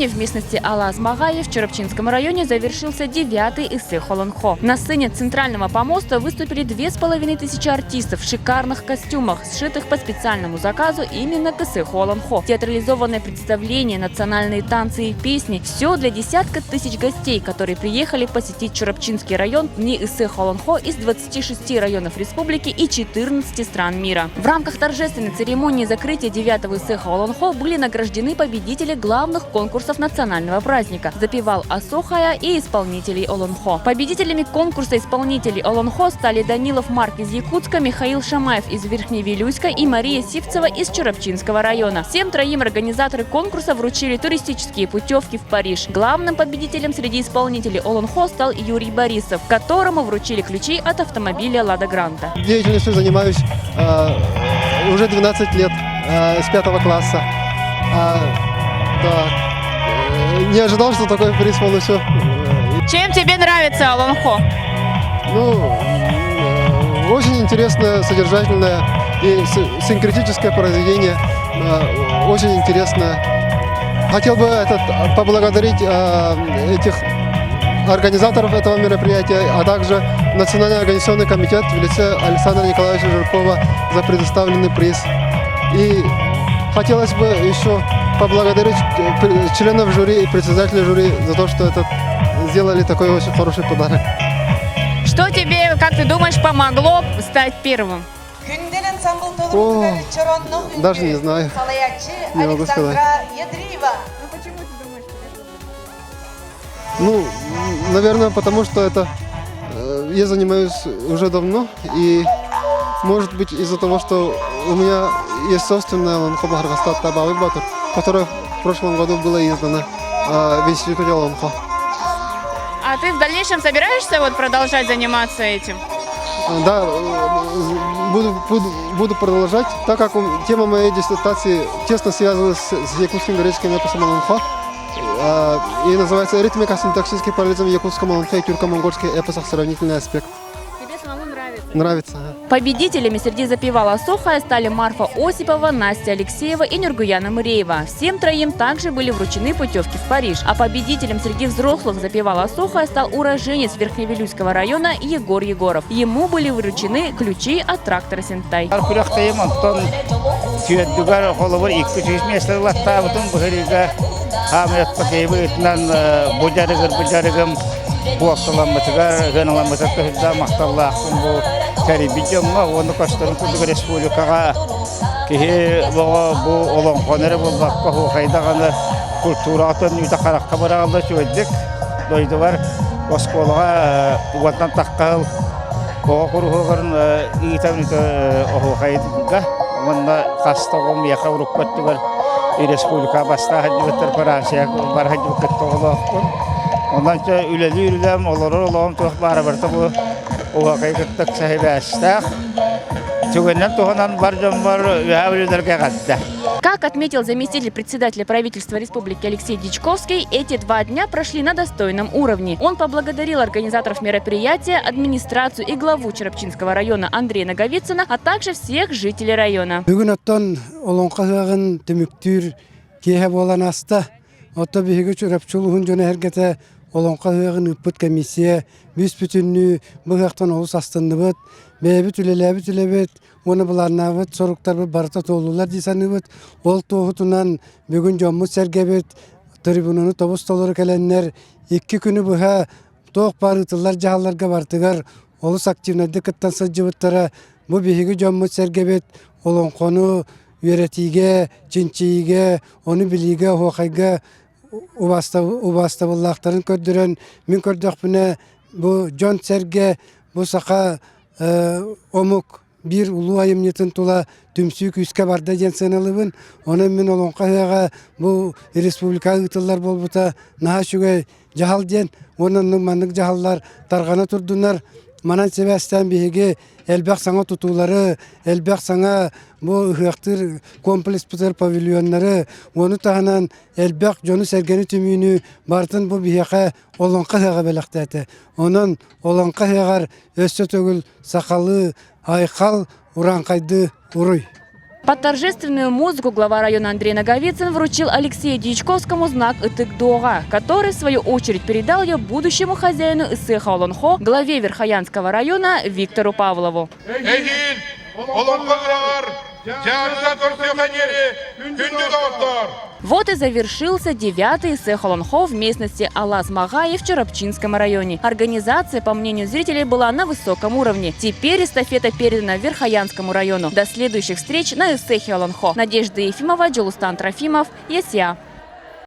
Сегодня в местности Ала-Азмагае в Чурапчинском районе завершился 9-й Issei Холонхо. На сцене центрального помоста выступили 2500 артистов в шикарных костюмах, сшитых по специальному заказу именно к Issei Холонхо. Театрализованное представление, национальные танцы и песни – все для десятка тысяч гостей, которые приехали посетить Чурапчинский район в дни Issei Холонхо из 26 районов республики и 14 стран мира. В рамках торжественной церемонии закрытия 9-го Issei Холонхо были награждены победители главных конкурсов национального праздника – запевал Асохая и исполнителей Олонхо. Победителями конкурса исполнителей Олонхо стали Данилов Марк из Якутска, Михаил Шамаев из Верхневилюйска и Мария Сивцева из Чурапчинского района. Всем троим организаторы конкурса вручили туристические путевки в Париж. Главным победителем среди исполнителей Олонхо стал Юрий Борисов, которому вручили ключи от автомобиля «Лада Гранта». Деятельностью занимаюсь уже 12 лет, с 5 класса. Да. Не ожидал, что такой приз получу. Чем тебе нравится Олонхо? Очень интересное, содержательное и синкретическое произведение. Очень интересное. Хотел бы поблагодарить этих организаторов этого мероприятия, а также Национальный организационный комитет в лице Александра Николаевича Жиркова за предоставленный приз. И хотелось бы еще поблагодарить членов жюри и председателя жюри за то, что сделали такой очень хороший подарок. Что тебе, как ты думаешь, помогло стать первым? Даже не знаю. Не могу сказать. Почему ты думаешь? Наверное, потому что я занимаюсь уже давно, и может быть из-за того, что у меня есть собственная Олонхо Бахаргастат Табавы Батур, которая в прошлом году была издана в институте Олонхо. А ты в дальнейшем собираешься продолжать заниматься этим? Да, буду продолжать, так как тема моей диссертации тесно связывалась с якутским греческим эпосом Олонхо и называется «Ритмико-синтаксический параллелизм в якутском Олонхо и тюрко-монгольских эпосах. Сравнительный аспект». Тебе самому нравится? Нравится. Победителями среди запевал Асохая стали Марфа Осипова, Настя Алексеева и Нургуяна Муреева. Всем троим также были вручены путевки в Париж. А победителем среди взрослых запевал Асохая стал уроженец Верхневилюйского района Егор Егоров. Ему были вручены ключи от трактора Сентай. Оны көстөрүн күндүк республикага кихи бу Олонхонере булбакка хукайдаганы культуратын үйдө каракка барагында чөйдүк дойду бар осколга угатан таккал ого курухогорун итамнито хукайдыга онда кастогом яка уруккаттыгар республика баста хаджыбыттар Франция бар хаджыбыттоголоокун ондан үлелүү үлем олоролоом тух барабарта бу. Как отметил заместитель председателя правительства республики Алексей Дичковский, эти 2 дня прошли на достойном уровне. Он поблагодарил организаторов мероприятия, администрацию и главу Чурапчинского района Андрея Наговицына, а также всех жителей района. Олонқа хыгын үппөт комиссия бүс бүтүннү быгактан олус астындыбыт бэбит үлелебит үлебит оны буларнабыт соруктарбы барта толулар дисаныбыт ол тоохутунан бүгүн жоммут сергебит трибунаны тобус толору келеннер 2 күнү буха тоок барытылар жааларга бартыгар олус активнады кыттан сыжыбыттара бу биһиги жоммут сергебит олонкону үйрөтиге чинчиге оны билиге хокайга убастабыллақтарын көрдірен, мен көрдіқпіне бұл жон сәрге бұл сақа омық бір ұлу айымнетін тұла түмсік үске барды ден сынылыбын. Оны мен олонқа ғаға бұл республика ұтылар бол бұта наға шүге жағал ден, оның маңның жағалар тарғана тұрдынар. Манан себәстен биһиги элбәк саңа тутулары, элбәк саңа бу хыактыр комплекс путер павильоннары, оны таһанан элбәк жону сәргәне түмүнү бартын бу биһига олонка хага беләктәте. Онон олонка хагар өстө төгүл сакалы айкал уранкайды уруй. Под торжественную музыку глава района Андрей Наговицын вручил Алексею Дьячковскому знак Итык-Дуога, который, в свою очередь, передал ее будущему хозяину Исыха Олонхо, главе Верхоянского района Виктору Павлову. Вот и завершился 9-й Исых Олонхо в местности Алаз-Магай в Чоропчинском районе. Организация, по мнению зрителей, была на высоком уровне. Теперь эстафета передана Верхоянскому району. До следующих встреч на Исыхе Олонхо. Надежда Ефимова, Джолустан Трофимов, ЕСЯ.